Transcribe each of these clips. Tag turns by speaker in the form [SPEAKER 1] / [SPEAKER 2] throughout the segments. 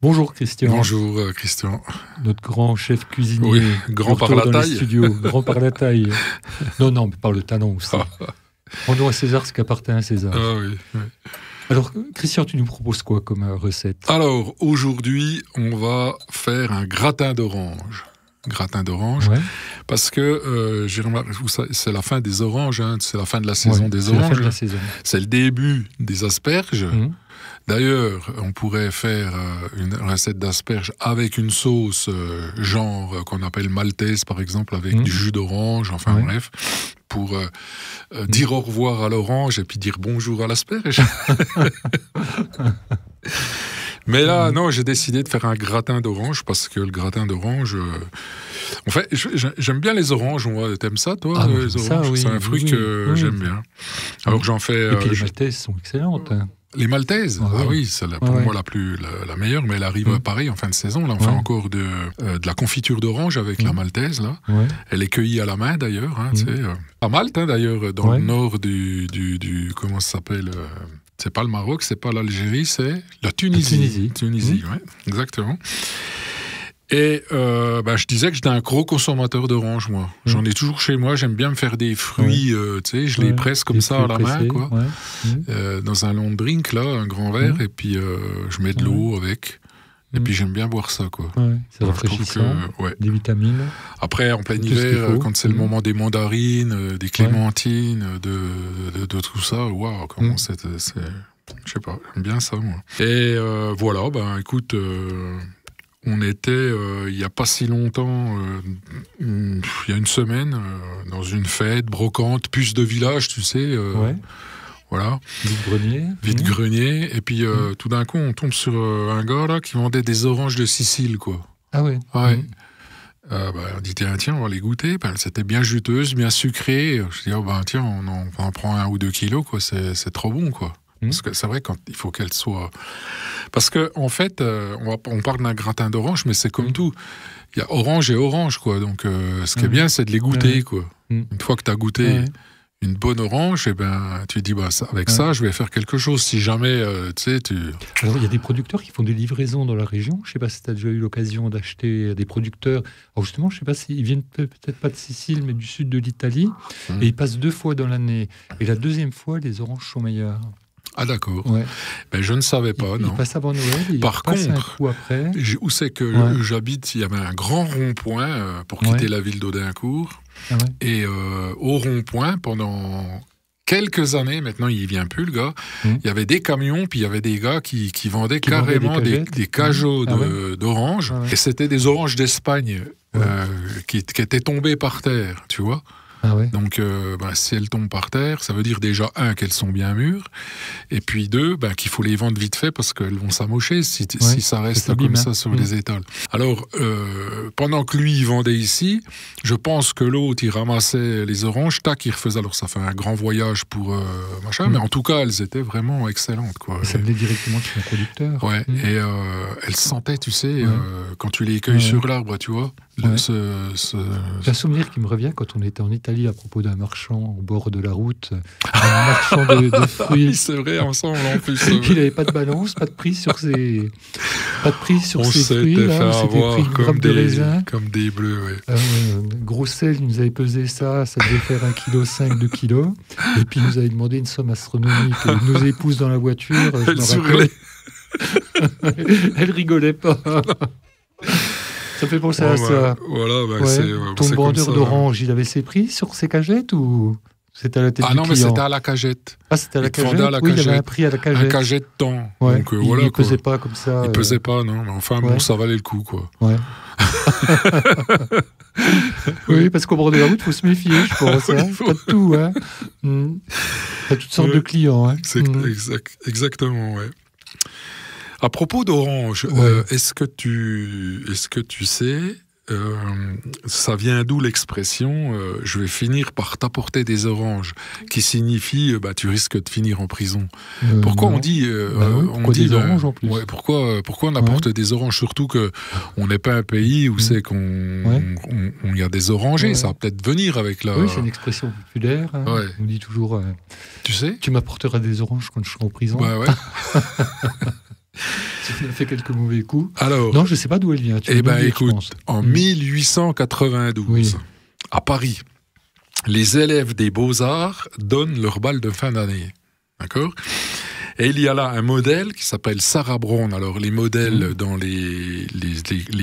[SPEAKER 1] Bonjour Christian.
[SPEAKER 2] Bonjour Christian.
[SPEAKER 1] Notre grand chef cuisinier.
[SPEAKER 2] Oui, grand par la taille.
[SPEAKER 1] Grand par la taille. Non, mais par le talent aussi. Rendons à César ce qu'appartient à César.
[SPEAKER 2] Ah oui, oui.
[SPEAKER 1] Alors Christian, tu nous proposes quoi comme recette?
[SPEAKER 2] Alors aujourd'hui, on va faire un gratin d'orange. Ouais. Parce que j'ai remarqué, c'est la fin des oranges, hein, c'est la fin de la saison des oranges. C'est le début des asperges. D'ailleurs, on pourrait faire une recette d'asperges avec une sauce genre qu'on appelle maltaise, par exemple, avec du jus d'orange, enfin bref, pour dire au revoir à l'orange et puis dire bonjour à l'asperge. Mais là, non, j'ai décidé de faire un gratin d'orange parce que le gratin d'orange... En fait, j'aime bien les oranges. T'aimes ça, toi, les oranges?
[SPEAKER 1] Oui,
[SPEAKER 2] c'est un fruit que j'aime bien. Alors j'en fais...
[SPEAKER 1] Et puis les maltaises sont excellentes.
[SPEAKER 2] Les maltaises, oui, c'est pour moi la meilleure, mais elle arrive pareil en fin de saison. Là, on fait encore de la confiture d'orange avec la maltaise. Là. Elle est cueillie à la main d'ailleurs. Hein, à Malte, hein, d'ailleurs, dans le nord du comment ça s'appelle c'est pas le Maroc, c'est pas l'Algérie, c'est la Tunisie. Tunisie, oui, exactement. Et je disais que j'étais un gros consommateur d'oranges, moi. J'en ai toujours chez moi. J'aime bien me faire des fruits, je les presse comme ça à la main, quoi. Dans un long drink, là, un grand verre, et puis je mets de l'eau avec. Et puis j'aime bien boire ça, quoi.
[SPEAKER 1] C'est rafraîchissant, des vitamines.
[SPEAKER 2] Après, en plein hiver, quand c'est le moment des mandarines, des clémentines, de tout ça, waouh, comment c'est... Je sais pas, j'aime bien ça, moi. Et voilà, écoute... On était, il n'y a pas si longtemps, il y a une semaine, dans une fête brocante, puce de village, tu sais. Voilà. Vide-grenier. Et puis, tout d'un coup, on tombe sur un gars là, qui vendait des oranges de Sicile, quoi.
[SPEAKER 1] Ah ouais.
[SPEAKER 2] On dit, tiens, on va les goûter. C'était bien juteuse, bien sucrée. Je dis, tiens, on en prend 1 ou 2 kilos, quoi. C'est trop bon, quoi. Parce que c'est vrai qu'il faut qu'elle soit... Parce qu'en fait, on parle d'un gratin d'orange, mais c'est comme tout. Il y a orange et orange, quoi. Donc, ce qui est bien, c'est de les goûter, quoi. Une fois que tu as goûté une bonne orange, tu dis, avec ça, je vais faire quelque chose. Si jamais,
[SPEAKER 1] Alors, il y a des producteurs qui font des livraisons dans la région. Je ne sais pas si tu as déjà eu l'occasion d'acheter des producteurs. Alors justement, je ne sais pas s'ils viennent peut-être pas de Sicile, mais du sud de l'Italie. Et ils passent 2 fois dans l'année. Et la deuxième fois, les oranges sont meilleures.
[SPEAKER 2] Ah d'accord. Je ne savais pas, non.
[SPEAKER 1] Il passe avant Noël,
[SPEAKER 2] Par contre,
[SPEAKER 1] un coup après.
[SPEAKER 2] Où c'est que j'habite, il y avait un grand rond-point pour quitter la ville d'Audincourt. Et au rond-point, pendant quelques années, maintenant il n'y vient plus le gars, il y avait des camions, puis il y avait des gars qui vendaient carrément des cajots d'oranges. Et c'était des oranges d'Espagne qui étaient tombées par terre, tu vois. Donc, si elles tombent par terre, ça veut dire déjà, 1, qu'elles sont bien mûres, et puis 2, qu'il faut les vendre vite fait parce qu'elles vont s'amocher si ça reste comme ça sur les étals. Alors, pendant que lui, il vendait ici, je pense que l'autre, il ramassait les oranges, il refaisait, alors ça fait un grand voyage pour machin, mais en tout cas, elles étaient vraiment excellentes, quoi.
[SPEAKER 1] Ça venait directement de son producteur.
[SPEAKER 2] Et elles sentaient, tu sais, quand tu les cueilles sur l'arbre, tu vois.
[SPEAKER 1] J'ai un souvenir qui me revient quand on était en Italie à propos d'un marchand au bord de la route, un marchand de fruits.
[SPEAKER 2] Oui, c'est vrai, ensemble en plus.
[SPEAKER 1] Il n'avait pas de balance, pas de prix sur ses fruits.
[SPEAKER 2] S'était fait avoir
[SPEAKER 1] comme des raisins.
[SPEAKER 2] Comme des bleus,
[SPEAKER 1] gros sel, il nous avait pesé ça devait faire 1,5 kg, 2 kg. Et puis il nous avait demandé une somme astronomique. Et nos épouses dans la voiture,
[SPEAKER 2] elle souriait.
[SPEAKER 1] Elle rigolait pas. Ça fait penser à ça.
[SPEAKER 2] Ton
[SPEAKER 1] vendeur d'orange, il avait ses prix sur ses cagettes ou c'était à la tête du client?
[SPEAKER 2] Mais c'était à la cagette.
[SPEAKER 1] Ah, c'était à la cagette. Il y avait un prix à la cagette.
[SPEAKER 2] Un cagette temps.
[SPEAKER 1] Donc, il ne pesait pas comme ça.
[SPEAKER 2] Il ne pesait pas, non. Mais enfin, ça valait le coup, quoi.
[SPEAKER 1] Oui, parce qu'au bord de la route, il faut se méfier, je pense. Pas de tout. Il y a toutes sortes de clients.
[SPEAKER 2] Exactement, À propos d'orange, est-ce que tu sais, ça vient d'où l'expression je vais finir par t'apporter des oranges, qui signifie tu risques de finir en prison. Pourquoi on dit
[SPEAKER 1] des oranges en plus?
[SPEAKER 2] Pourquoi on apporte des oranges, surtout que on n'est pas un pays où c'est qu'on y a des orangers. Ça va peut-être venir avec la...
[SPEAKER 1] Oui, c'est une expression populaire. On dit toujours
[SPEAKER 2] tu sais,
[SPEAKER 1] tu m'apporteras des oranges quand je serai en prison. Si on a fait quelques mauvais coups.
[SPEAKER 2] Alors,
[SPEAKER 1] non, je ne sais pas d'où elle vient.
[SPEAKER 2] Eh bien, écoute, en 1892, à Paris, les élèves des Beaux-Arts donnent leur bal de fin d'année. D'accord ? Et il y a là un modèle qui s'appelle Sarah Brown. Alors, les modèles dans les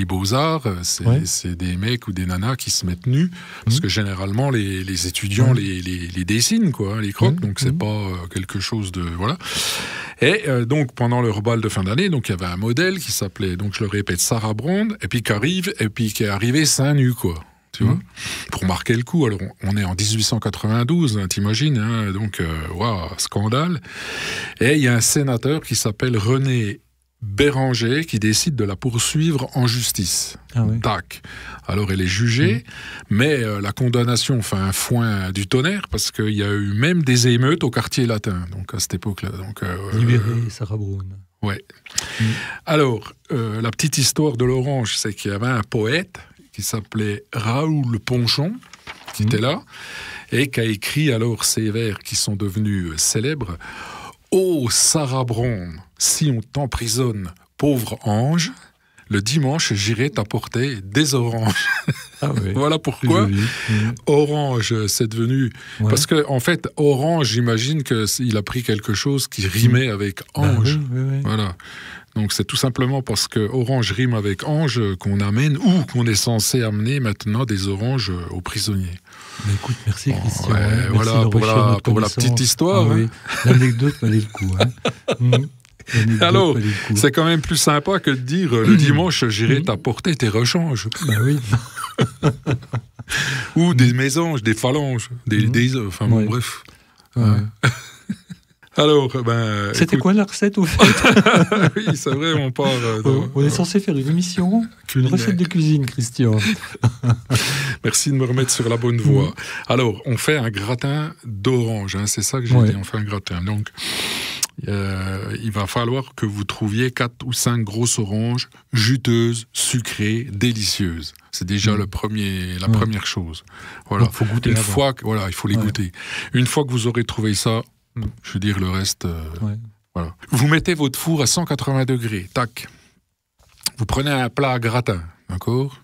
[SPEAKER 2] Beaux-Arts, c'est des mecs ou des nanas qui se mettent nus, parce que généralement, les étudiants les dessinent, quoi, les croquent, donc c'est pas quelque chose de... Voilà. Et donc, pendant leur bal de fin d'année, donc il y avait un modèle qui s'appelait, donc je le répète, Sarah Brown, et puis qui est arrivé seins nus, quoi. Tu vois, pour marquer le coup. Alors, on est en 1892, hein, t'imagines, hein, donc, scandale. Et il y a un sénateur qui s'appelle René Béranger qui décide de la poursuivre en justice.
[SPEAKER 1] Ah oui.
[SPEAKER 2] Tac. Alors, elle est jugée, mais la condamnation fait un foin du tonnerre parce qu'il y a eu même des émeutes au quartier latin, donc à cette époque-là. Donc,
[SPEAKER 1] libéré Sarah Brown.
[SPEAKER 2] Ouais. Alors, la petite histoire de l'orange, c'est qu'il y avait un poète qui s'appelait Raoul Ponchon, qui était là, et qui a écrit alors ces vers qui sont devenus célèbres. « Ô Sarah Brown, si on t'emprisonne, pauvre ange, le dimanche j'irai t'apporter des oranges. »
[SPEAKER 1] Ah oui.
[SPEAKER 2] Voilà pourquoi orange, c'est devenu... Parce qu'en fait, orange, j'imagine qu'il a pris quelque chose qui rimait avec ange.
[SPEAKER 1] Oui.
[SPEAKER 2] Voilà. Donc c'est tout simplement parce que orange rime avec ange qu'on amène ou qu'on est censé amener maintenant des oranges aux prisonniers.
[SPEAKER 1] Mais écoute, merci Christian.
[SPEAKER 2] Voilà pour la petite histoire.
[SPEAKER 1] Ah, oui. L'anecdote valait le coup.
[SPEAKER 2] Alors, c'est quand même plus sympa que de dire le dimanche j'irai t'apporter tes rechanges.
[SPEAKER 1] Bah oui.
[SPEAKER 2] Ou des mésanges, des phalanges, des enfin bon, bref.
[SPEAKER 1] Ouais.
[SPEAKER 2] Alors,
[SPEAKER 1] c'était quoi la recette au fait?
[SPEAKER 2] Oui, c'est vrai, on part.
[SPEAKER 1] On est censé faire une émission, une recette de cuisine, Christian.
[SPEAKER 2] Merci de me remettre sur la bonne voie. Alors, on fait un gratin d'orange, hein, c'est ça que j'ai dit, on fait un gratin. Donc, il va falloir que vous trouviez 4 ou 5 grosses oranges juteuses, sucrées, délicieuses. C'est déjà la première chose. Voilà.
[SPEAKER 1] Il faut goûter.
[SPEAKER 2] Il faut les goûter. Une fois que vous aurez trouvé ça, je veux dire, le reste... voilà. Vous mettez votre four à 180 degrés, tac. Vous prenez un plat à gratin, d'accord ?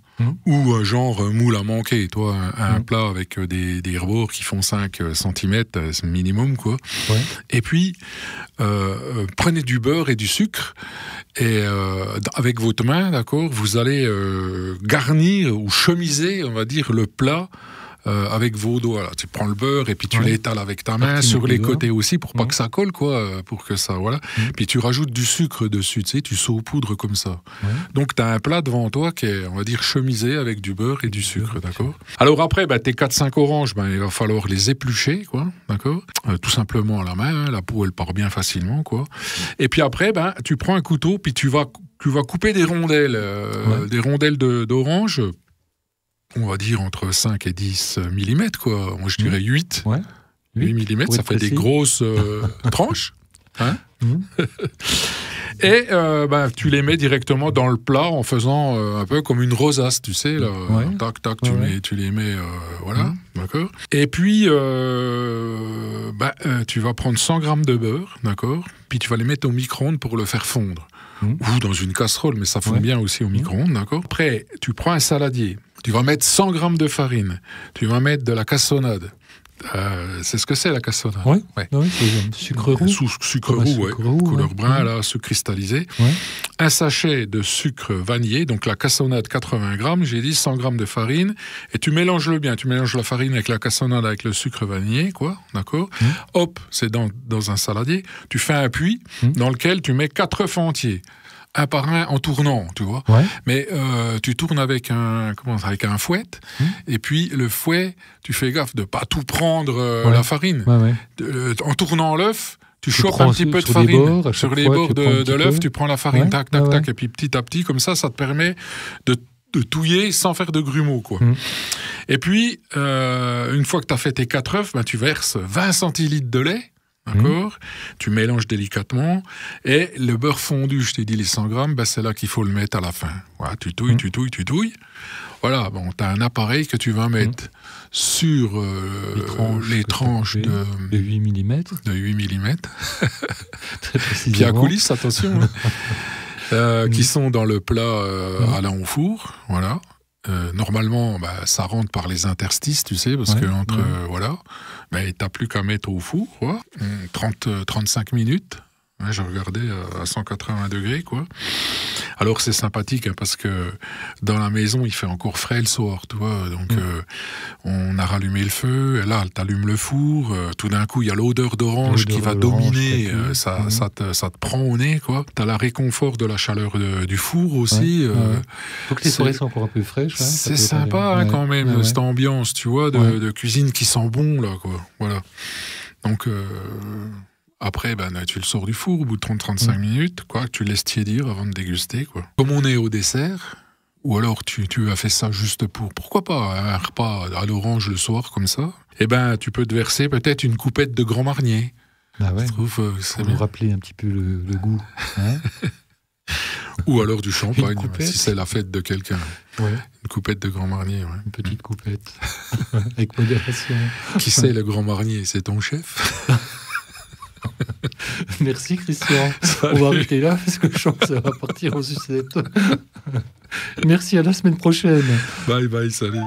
[SPEAKER 2] Ou un genre moule à manquer, toi, un plat avec des rebords qui font 5 cm, c'est minimum, quoi.
[SPEAKER 1] Ouais.
[SPEAKER 2] Et puis, prenez du beurre et du sucre, et avec votre main, d'accord, vous allez garnir ou chemiser, on va dire, le plat avec vos doigts. Là. Tu prends le beurre et puis tu l'étales avec ta main sur les côtés aussi pour pas que ça colle, quoi, pour que ça, voilà. Puis tu rajoutes du sucre dessus, tu sais, tu saupoudres comme ça. Donc tu as un plat devant toi qui est, on va dire, chemisé avec du beurre et du sucre, d'accord. Alors après, tes 4-5 oranges, il va falloir les éplucher, quoi, d'accord. Tout simplement à la main, hein, la peau elle part bien facilement, quoi. Et puis après, tu prends un couteau puis tu vas couper des rondelles, d'orange. On va dire entre 5 et 10 mm, quoi. Moi, je dirais 8. 8 mm, ça fait des grosses tranches. Hein. Et tu les mets directement dans le plat en faisant un peu comme une rosace, tu sais. Là. Tac, tac, tu les mets... voilà, d'accord. Et puis, tu vas prendre 100 grammes de beurre, d'accord. Puis tu vas les mettre au micro-ondes pour le faire fondre. Ou dans une casserole, mais ça fond bien aussi au micro-ondes, d'accord. Après, tu prends un saladier. Tu vas mettre 100 grammes de farine. Tu vas mettre de la cassonade. C'est ce que c'est la cassonade.
[SPEAKER 1] Oui, c'est sucre roux.
[SPEAKER 2] Sucre roux, couleur brun, là, sucre cristallisé. Un sachet de sucre vanillé, donc la cassonade 80 grammes, j'ai dit 100 grammes de farine, et tu mélanges le bien. Tu mélanges la farine avec la cassonade, avec le sucre vanillé, quoi, d'accord. Hop, c'est dans un saladier. Tu fais un puits dans lequel tu mets 4 œufs entiers. Un par un en tournant, tu vois. Mais tu tournes avec un fouet, et puis le fouet, tu fais gaffe de pas tout prendre la farine. En tournant l'œuf, tu chopes un petit peu de farine. Sur les bords de l'œuf, tu prends la farine, tac, tac, tac, et puis petit à petit, comme ça te permet de touiller sans faire de grumeaux, quoi. Et puis, une fois que tu as fait tes 4 œufs, tu verses 20 centilitres de lait. D'accord. Tu mélanges délicatement et le beurre fondu, je t'ai dit les 100 grammes, c'est là qu'il faut le mettre à la fin. Voilà, tu touilles. Voilà, bon, tu as un appareil que tu vas mettre sur les tranches de
[SPEAKER 1] 8 mm.
[SPEAKER 2] De 8 mm.
[SPEAKER 1] Très précisément.
[SPEAKER 2] Puis à coulisses, attention. Qui sont dans le plat allant au four, voilà. Normalement, ça rentre par les interstices, tu sais, parce que entre voilà, mais t'as plus qu'à mettre au four, quoi. 35 minutes. Ouais, je regardais à 180 degrés, quoi. Alors c'est sympathique, hein, parce que dans la maison il fait encore frais le soir, tu vois. Donc on a rallumé le feu, et là t'allumes le four, tout d'un coup il y a l'odeur d'orange qui va dominer, ça te prend au nez, quoi. T'as la réconfort de la chaleur du four aussi.
[SPEAKER 1] Donc les soirées sont encore un peu fraîches. Hein,
[SPEAKER 2] c'est sympa hein, quand même, cette ambiance, tu vois, de cuisine qui sent bon, là, quoi. Voilà. Donc après, tu le sors du four au bout de 30-35 minutes, quoi, tu laisses tiédir avant de déguster, quoi. Comme on est au dessert, ou alors tu as fait ça juste pour, pourquoi pas, un repas à l'orange le soir, comme ça, tu peux te verser peut-être une coupette de Grand Marnier.
[SPEAKER 1] Bah ouais,
[SPEAKER 2] je trouve,
[SPEAKER 1] pour nous rappeler un petit peu le goût. Hein.
[SPEAKER 2] Ou alors du champagne, si c'est la fête de quelqu'un.
[SPEAKER 1] Ouais.
[SPEAKER 2] Une coupette de Grand Marnier. Ouais.
[SPEAKER 1] Une petite coupette, avec modération.
[SPEAKER 2] Qui c'est le Grand Marnier? C'est ton chef?
[SPEAKER 1] Merci Christian. Salut. On va arrêter là parce que je sens que ça va partir en sucette. Merci, à la semaine prochaine.
[SPEAKER 2] Bye bye, salut.